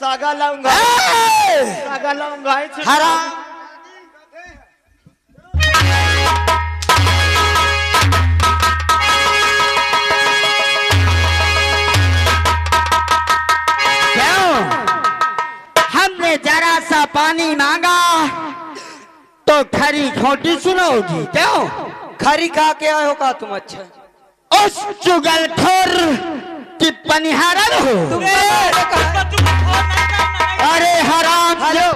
Saga लाऊंगा हराम हमने जरा सा पानी मांगा तो खरी खोटी सुनोगी। क्यों खरी खा के आए हो का तुम? अच्छा उस चुगलखोर की पनिहारन हो। अरे हराम हेलो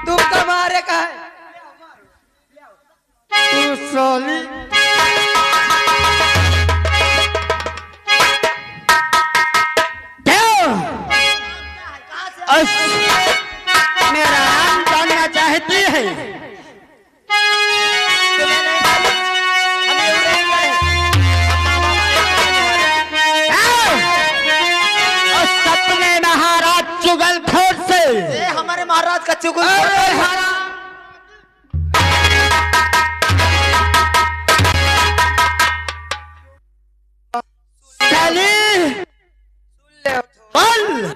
तुम का मारे का है तू सोली मेरा नाम जानना चाहती है। सपने महाराज चुगलखोर से हमारे महाराज का चुगल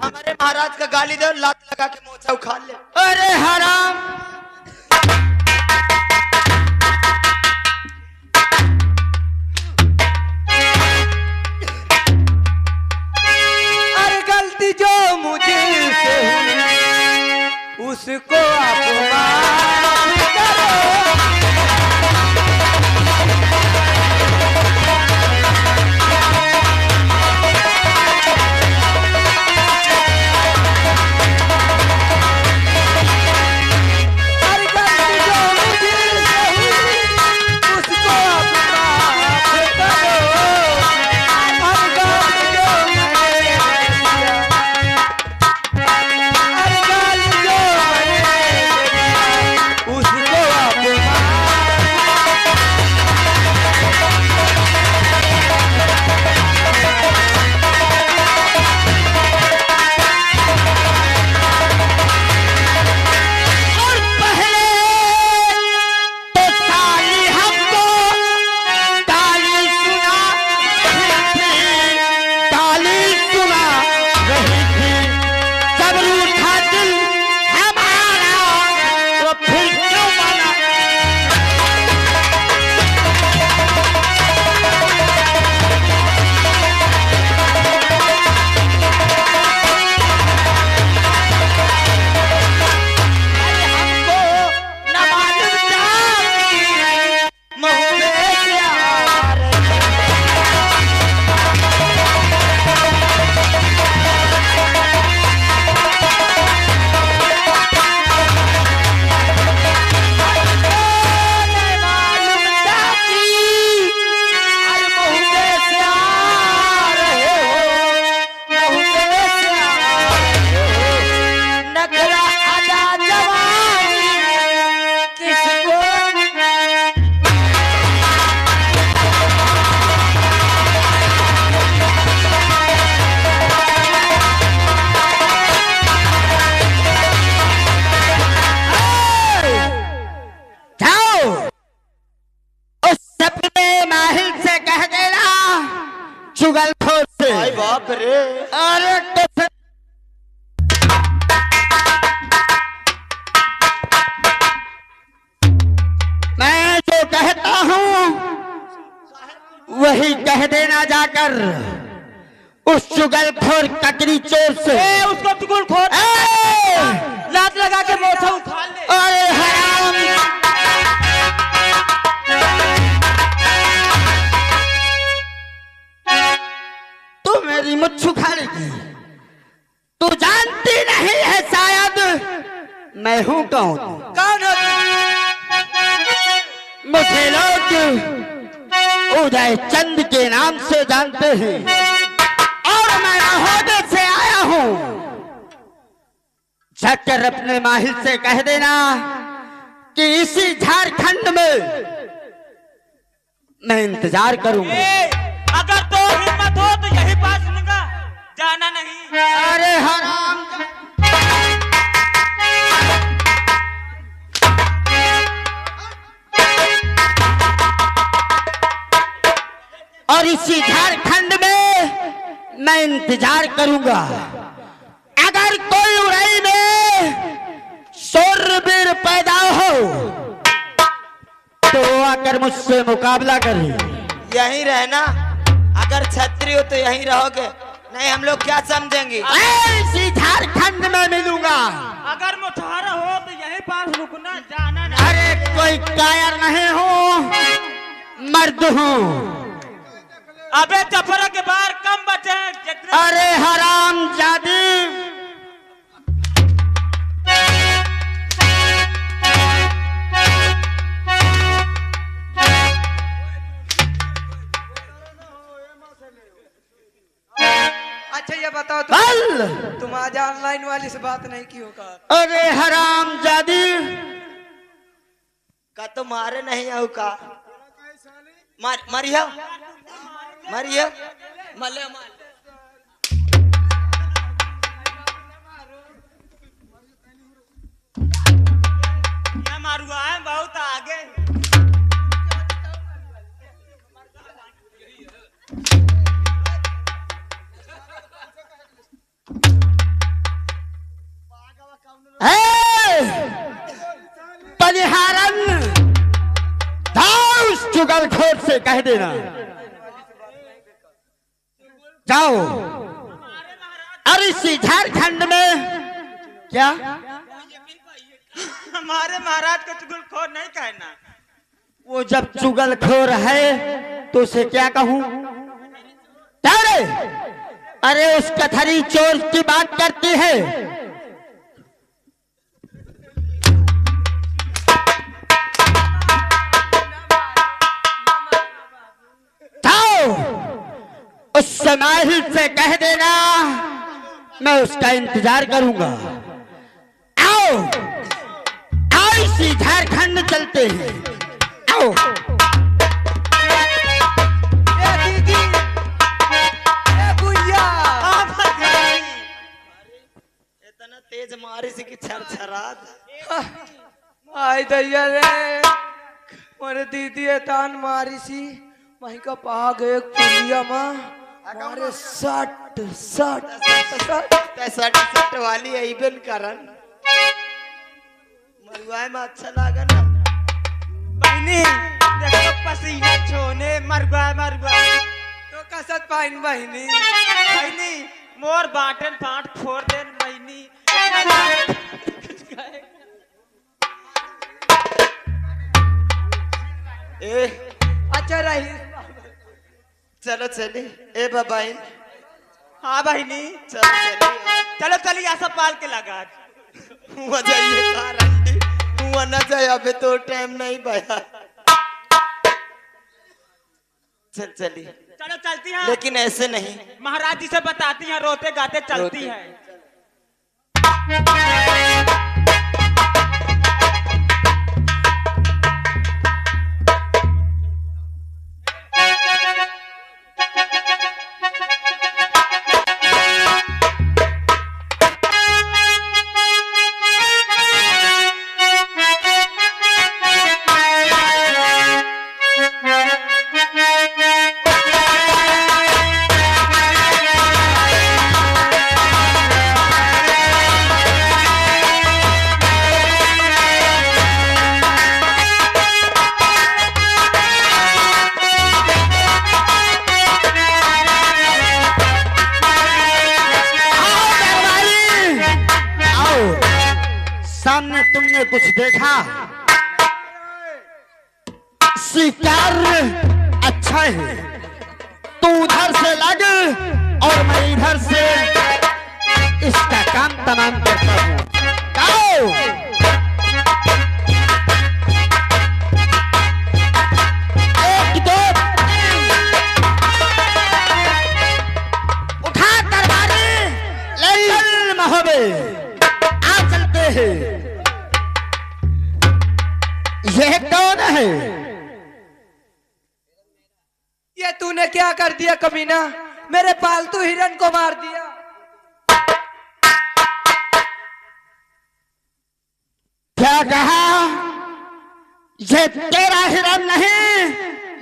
हमारे महाराज का गाली दे और लात लगा के मोछा उखाड़ ले। अरे हराम अरे गलती जो मुझे से हुई उसको आप माफ करो। चुगलखोर से। भाई बाप रे। अरे मैं जो कहता हूँ वही कह देना जाकर उस चुगलखोर ककरी चोर से। उसको चुगलखोर लात लगा के मोछा उखाड़ ले। अरे हराम तू मेरी मुझ उखाड़ेगी। तू जानती नहीं है शायद मैं हूँ कौन। कौन हो? मुझे लोग उदय चंद के नाम से जानते हैं और मैं महोदय से आया हूँ। जाकर अपने माहिर से कह देना कि इसी झारखंड में मैं इंतजार करूंगा। अगर तो हिम्मत हो तो यही पास सुनूंगा, जाना नहीं। अरे हराम, और इसी झारखंड में मैं इंतजार करूंगा। अगर कोई उड़ाई में शूरवीर पैदा हो तो आकर मुझसे मुकाबला करे। यहीं रहना, अगर छत्री हो तो यहीं रहोगे, नहीं हम लोग क्या समझेंगे। इसी झारखंड में मिलूंगा। अगर मुठारा हो तो यही पास रुकना, जाना नहीं। अरे कोई कायर नहीं हूँ, मर्द हूँ। अबे चपरा के बाहर कम बचे हैं। अरे हराम जादी, अच्छा ये बताओ तुम आज ऑनलाइन वाली से बात नहीं की होगा? अरे हराम जादी का तुम्हारे नहीं हो का मरिया मरिया मले मैं मारूंगा है बहुत आगे। परिहारन जाओ, उस चुगलखोर से कह देना, जाओ। और इसी झारखंड में क्या हमारे महाराज को चुगलखोर नहीं कहना। वो जब चुगलखोर है तो उसे क्या कहूं? अरे अरे उस कथरी चोर की बात करती है। उस समाहिल से कह देना मैं उसका इंतजार करूंगा। आओ आओ, इसी झारखंड चलते हैं, आओ। ए दीदी, ए भैया, इतना तेज मारी से कि छरछरा आई दैया रे, मोरे दीदी तान मारी सी वहीं का पाग एक पुलिया माँ हमारे सट सट सट वाली ऐबन करन मरुआए में अच्छा लगा ना। बहनी देखो पसीना छोने मरवा तो कसत पाइन बहनी बहनी मोर बाटन पाट फोड़ देन बहनी। ए अच्छा रही। चलो चली ए बाबाइन, हाँ बहनी चलो चली चलो चलिए ऐसा पाल के लगा। हुआ जाइए कारंडी हुआ ना जाए, अबे तो टाइम नहीं भया। चल चली, चलो चलती हैं, लेकिन ऐसे नहीं। महाराज जी से बताती हैं, रोते गाते चलती रोते। हैं। सामने तुमने कुछ देखा? शिकार अच्छा है, तू उधर से लग और मैं इधर से इसका काम तमाम करता हूँ। आओ एक दो उठा तरवारी ले चल महोबे, आ चलते हैं। यह कौन है? तूने क्या कर दिया कमीना? मेरे पालतू हिरन को मार दिया। क्या कहा? ये तेरा हिरन नहीं,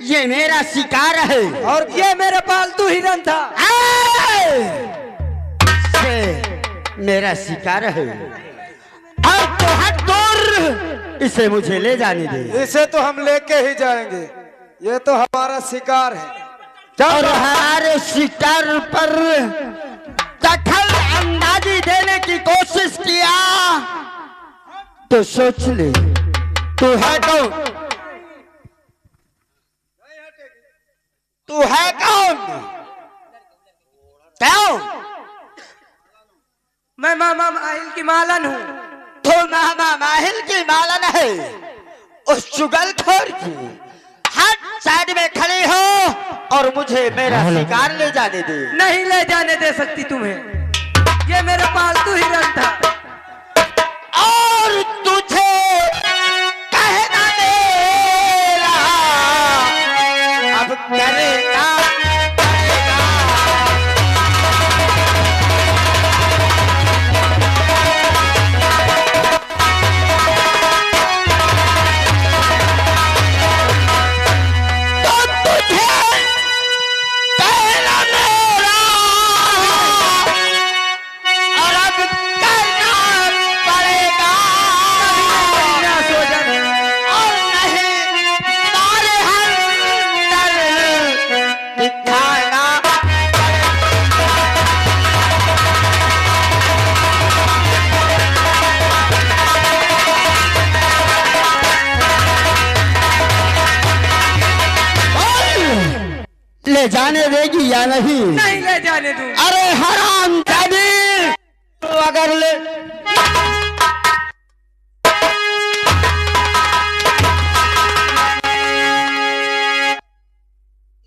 ये मेरा शिकार है। और ये मेरा पालतू हिरन था। ये मेरा शिकार है। और तो हट दूर, इसे मुझे ले जाने दे। इसे तो हम लेके ही जाएंगे, ये तो हमारा शिकार है। और हमारे शिकार पर दखल अंदाजी देने की कोशिश किया तो सोच ले, तू है कौन? तू है कौन? क्यों? मैं मामा माहिल की मालन हूँ। तो मामा माहिल की मालन है, उस चुगलखोर की। हट, साइड में खड़ी हो और मुझे मेरा शिकार ले जाने दे। नहीं ले जाने दे सकती तुम्हें, ये मेरा पालतू हिरन था। और तुझे कहना मेरा अब करेगा। ले जाने देगी या नहीं? नहीं ले जाने दूं। अरे हराम जादी, तो अगर ले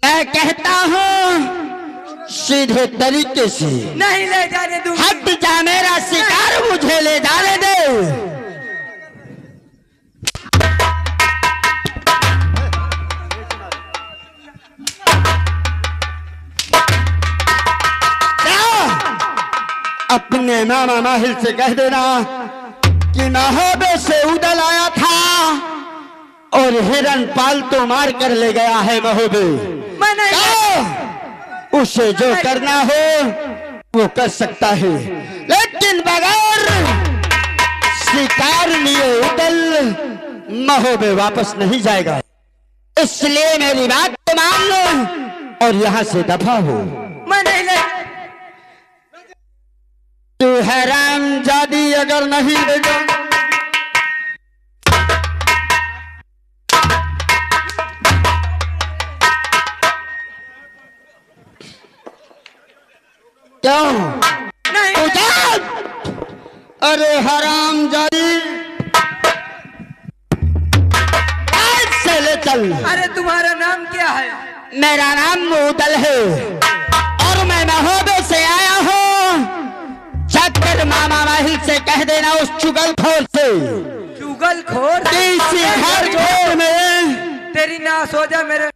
मैं कहता हूँ सीधे तरीके से नहीं ले जाने दूं। हट जा, मेरा शिकार मुझे ले जाने दे। अपने मामा माहिल से कह देना कि महोबे से उदल आया था और हिरन पालतू मार कर ले गया है महोबे। मैं नहीं, उसे जो करना हो वो कर सकता है, लेकिन बगैर शिकार लिए उदल महोबे वापस नहीं जाएगा। इसलिए मेरी बात को मान लो और यहाँ से दफा हो। मैं नहीं ले। तू हराम जादी अगर नहीं देगा क्यों? नहीं, अरे हराम जादी, आज से ले चल। अरे तुम्हारा नाम क्या है? मेरा नाम मुदल है और मैं महोबे से आया हूँ। जाकर मामा माहिल से कह देना उस चुगलखोर से, चुगलखोर इसी घर में तेरी नाश हो जा मेरे।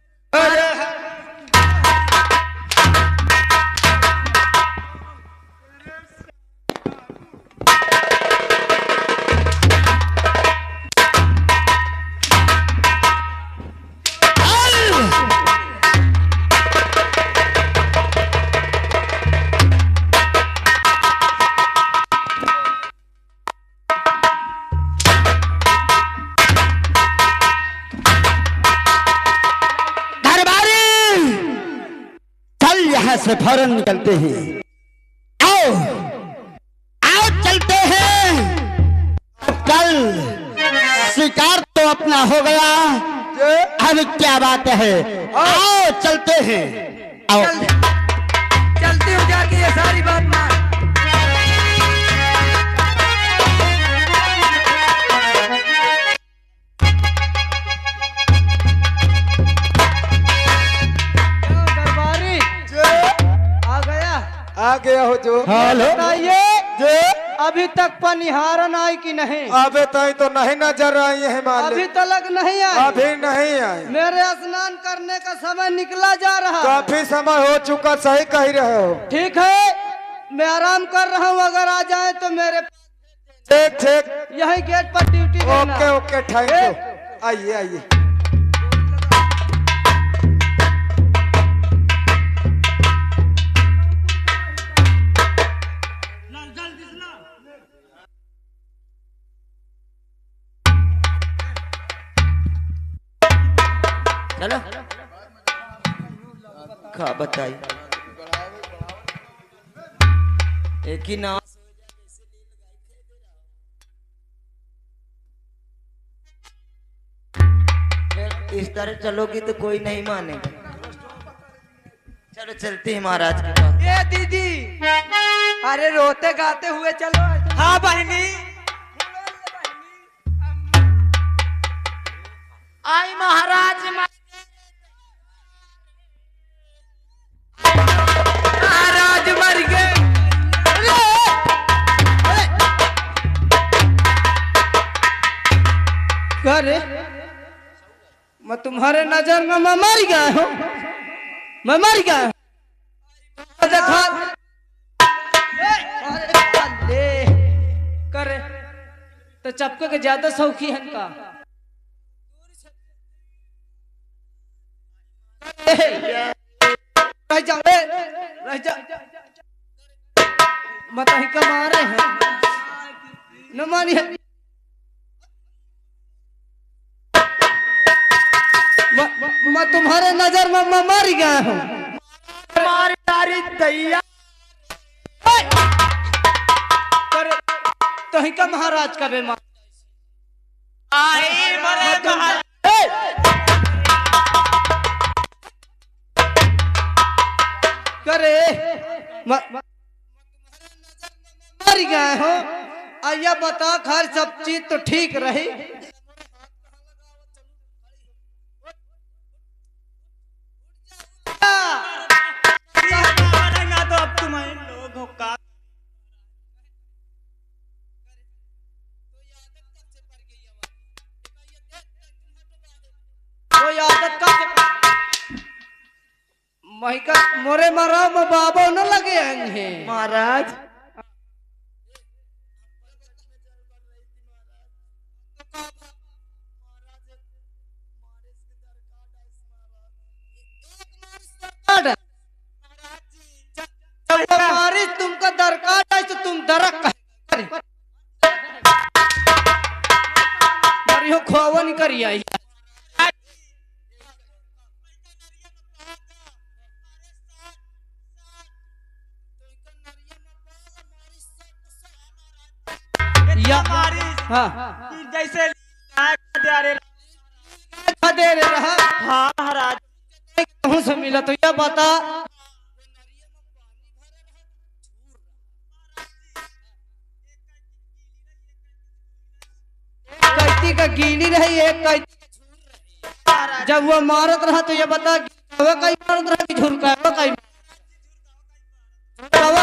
से फौरन निकलते हैं। आओ आओ चलते हैं। कल शिकार तो अपना हो गया, अब क्या बात है? आओ चलते हैं। आओ चलती हूँ जाके ये सारी बात मान। आ गया हो जो। हेलो जो अभी तक पनिहारन आई कि नहीं? अबे तई तो नहीं नजर आई है मालिक। अभी तक नहीं आई? अभी नहीं आई। मेरे स्नान करने का समय निकला जा रहा है। काफी समय हो चुका, सही कह रहे हो। ठीक है, मैं आराम कर रहा हूँ, अगर आ जाए तो मेरे ठीक ठीक, यही गेट पर ड्यूटी देना। Okay okay, thank you. आइए आइए। चलो खा बताई एक ही नाम इस तरह चलोगी तो कोई नहीं मानेगा। चलो चलते हैं महाराज के पास। ये दीदी, अरे रोते गाते हुए चलो। हाँ बहनी। आई महाराज महाराज मर गए। अरे मैं तुम्हारे नजर में मैं मर गया हूँ, मैं मर गया हूँ। देखा करे तो चपके के ज्यादा शौकी है इनका। रह जा, रह जा, मत ही कमारे हैं न मानिए। मैं तुम्हारे नजर में मैं मर गया हूँ। दैया तो ही का महाराज का बेमार आई मरे महाराज। करे मर गया हूँ। आइया बता, खैर सब चीज तो ठीक रही। ना तो अब तुम्हारे लोगों का कोई आदत का महिका मोरे मारा में बाबा न लगे हैं महाराज। बारिश तुमका दरकार है तो तुम दरक मरियो खोवा नहीं करिया। या हाँ जैसे दे रहा। हाँ महाराज। कहूँ से मिला तो यह बता, कैती का गीली रही एक कैती। जब वो मारत रहा तो ये बता, वो कहीं मारत रहा कि झुरका वो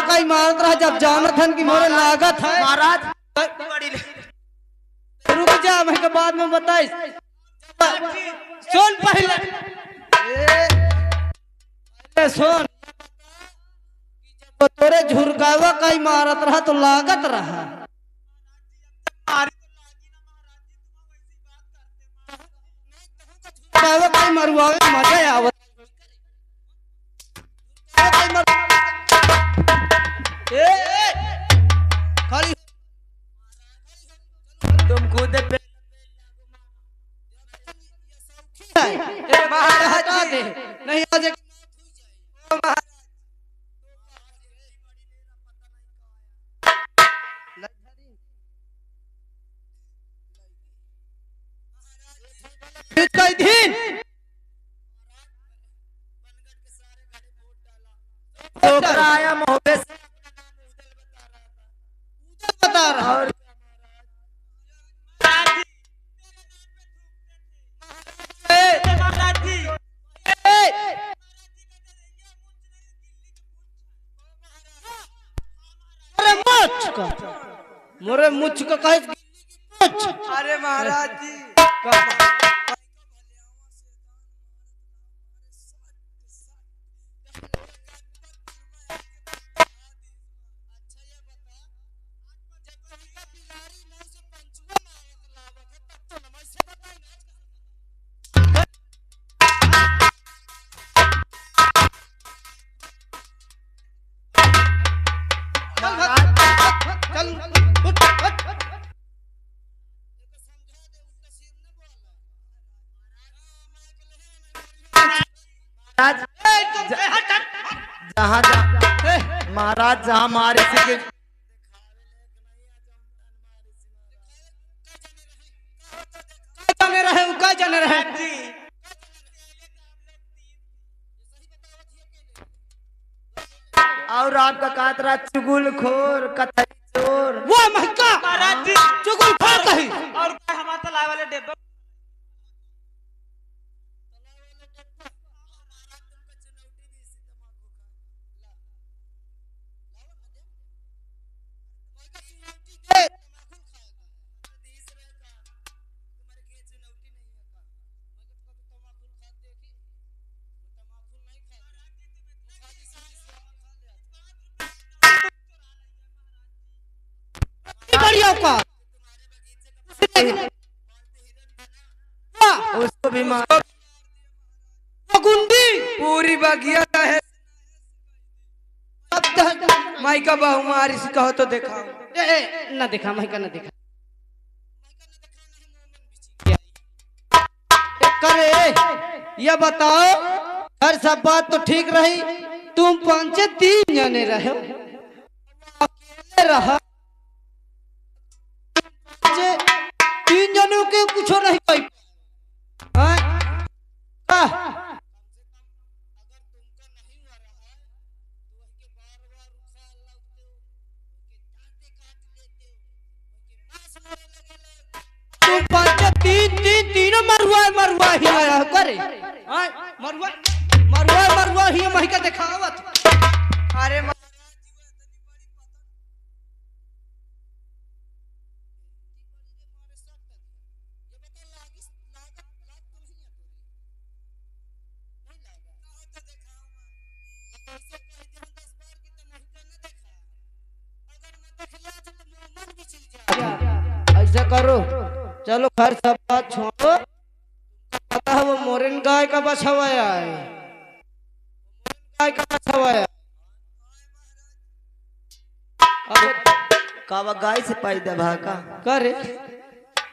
कहीं मारत रहा जब जानत हन की मोरे लागत है। महाराज रुक जा, मैं के बाद में बताइस। सुन पहले सुन, तोरे झुरकावा कहीं मारत रहा तो लागत रहा। कहीं मरुआवे मजा आवत। खाली तुम खुद पे महाराज दे नहीं आज दिन आया मोहब्बत से बता रहा। और महाराज जी मोरे मुझ को कहे मुझ। अरे महाराज जी जहाँ महाराज जहाँ हमारे से जाने रहे उका जाने रहे। और आपका कातरा चुगुल खोर कथई चोर वो महका महाराज जी चुगल फाड़ कही। और क्या हमारे तालाब वाले डिब्बे बढ़िया का उसको भी मार गुंडी पूरी बगिया है माई का बहु मारी से कहो तो देखा ना देखा महका ना देखा करे। ये बताओ हर सब बात तो ठीक रही, तुम 5-3 जने रहे अकेले रहा 3 जनों के कुछ नहीं कोई तुम 5-3 मरुआ ही आया करे मरुआ ही महका दिखावत। अरे ऐसा करो चलो खैर सब बात छोड़ो, पता है वो मोरन गाय का बछवाया है, गाय का बछवाया कावा गाय से पैदा भाका करे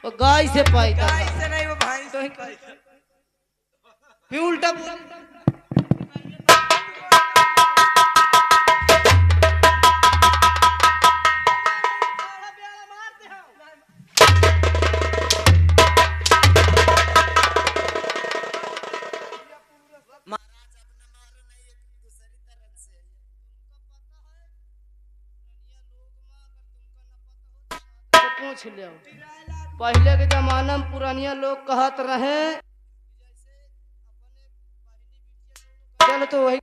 वो गाय से पैदा ऐसे नहीं वो भाई तो ही कहता। फिर उल्टा बोल। पूछ ले पहले के जमाना में पुरानिया लोग कहत रहे चलो तो वही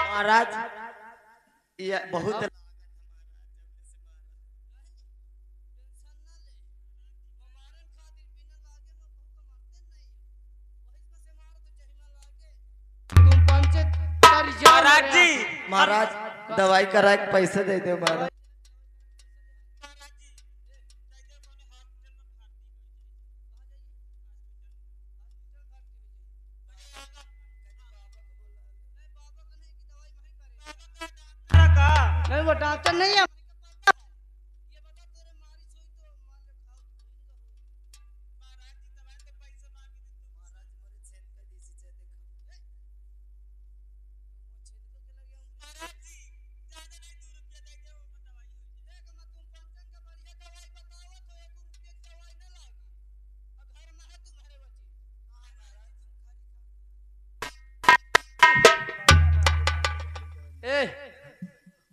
महाराज ये बहुत महाराज जी महाराज दवाई करा के पैसे दे दो महाराज। नहीं वो डॉक्टर नहीं है।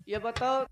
ये बताओ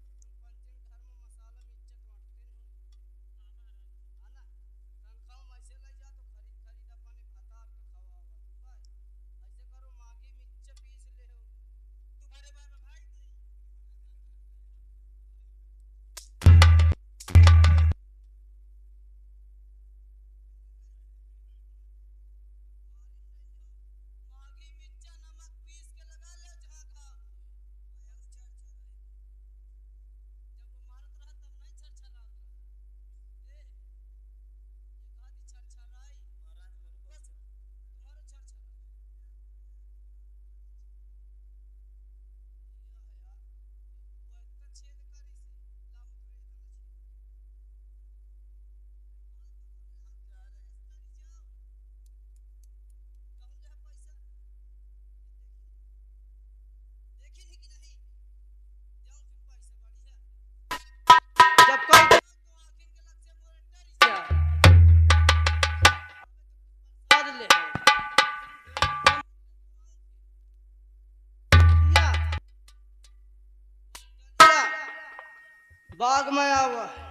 बाग में आवा है,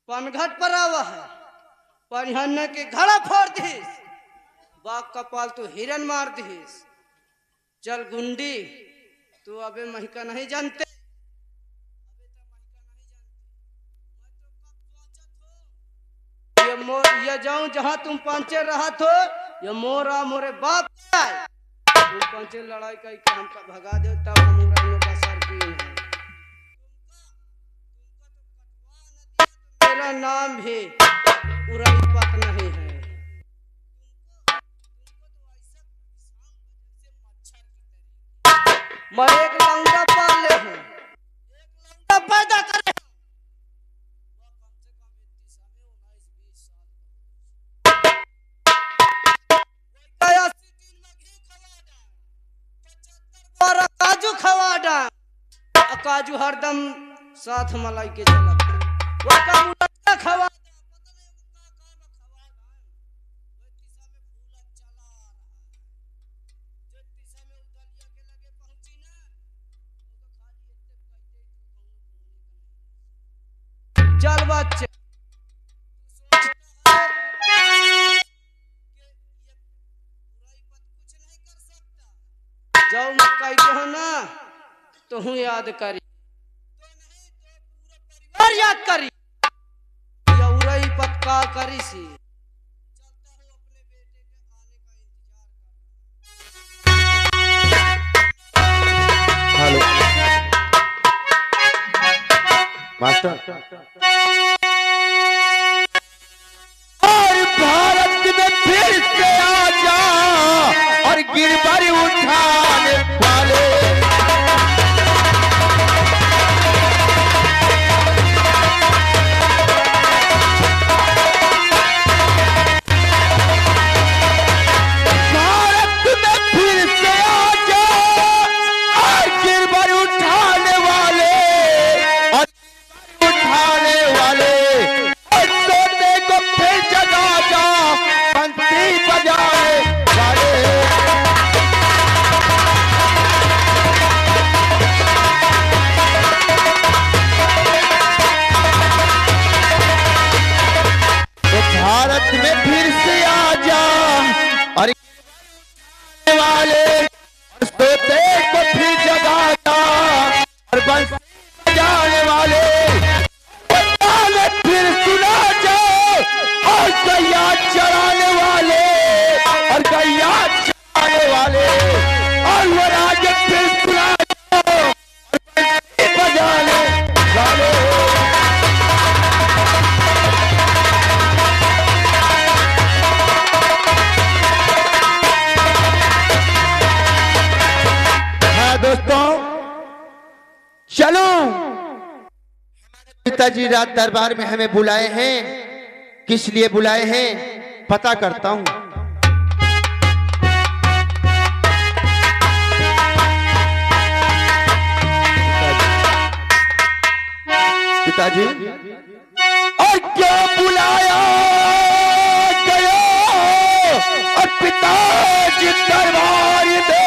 पनघट पर आवा है, परिहन के घड़ा फोड़ दीस, बाग का पाल तू हिरन मार दीस। चल गुंडी, तू अबे महिका नहीं जानते, ये जाऊं जहां तुम पांचे रहा तो ये मोरा मोरे बाप आए। तुम पांचे लड़ाई करके हमका भगा दे तब हम उड़ाइयों का सर की है। मेरा नाम भी उड़ाई पत नहीं है। मैं एक लौंडा पाल ले हूँ, एक लौंडा पैदा करे। काजू खवा डांग, काजू हरदम साथ मलाई के चलत वो का खवा चल बच्चे जाओ मक्का के हो ना तो हूँ याद करी, परिवार याद करी, या उरई पक्का करी सी। हेलो मास्टर, और भारत में फिर से आ जा और गिरबारी उठाने वाले पिताजी रात दरबार में हमें बुलाए हैं, किस लिए बुलाए हैं पता करता हूं। पिताजी और क्या बुलाया गया और पिताजी दरबार में